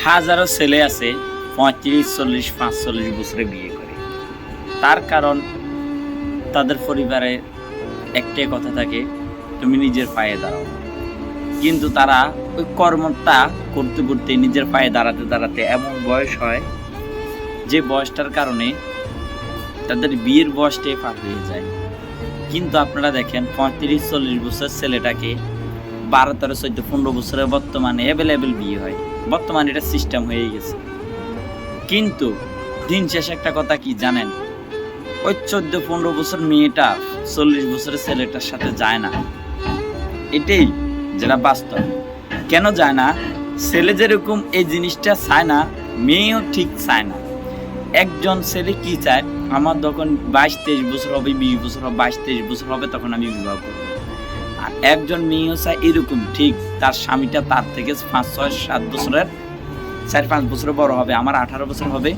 হাজারো ছেলে আছে 35, 40, 45 বছরে বিয়ে করে। তার কারণ তাদের পরিবারে একটাই কথা থাকে, তুমি নিজের পায়ে দাঁড়াও। কিন্তু তারা ওই কর্মটা করতে করতে নিজের পায়ে দাঁড়াতে দাঁড়াতে এমন বয়স হয় যে বয়সটার কারণে তাদের বিয়ের বয়সটাই পার হয়ে যায়। কিন্তু আপনারা দেখেন 35, 40 বছর ছেলেটাকে 12, 13, 14, 15 বছরে বর্তমানে অ্যাভেলেবেল বিয়ে হয়। বর্তমানে এটা সিস্টেম হয়ে গেছে। কিন্তু দিন শেষে একটা কথা কি জানেন, ওই 14, 15 বছর মেয়েটা 40 বছরের ছেলেটার সাথে যায় না। এটাই যেটা বাস্তব। কেন যায় না? ছেলে যেরকম এই জিনিসটা চায় না, মেয়েও ঠিক চায় না। একজন ছেলে কি চায়, আমার যখন 22, 23 বছর হবে, 20 বছর হবে, 22, 23 বছর হবে, তখন আমি বিবাহ করব। আর একজন মেয়েও চায় এরকম, ঠিক তার স্বামীটা তার থেকে 5, 6, 7 বছরের 4, 5 বছর বড় হবে, আমার 18 বছর হবে,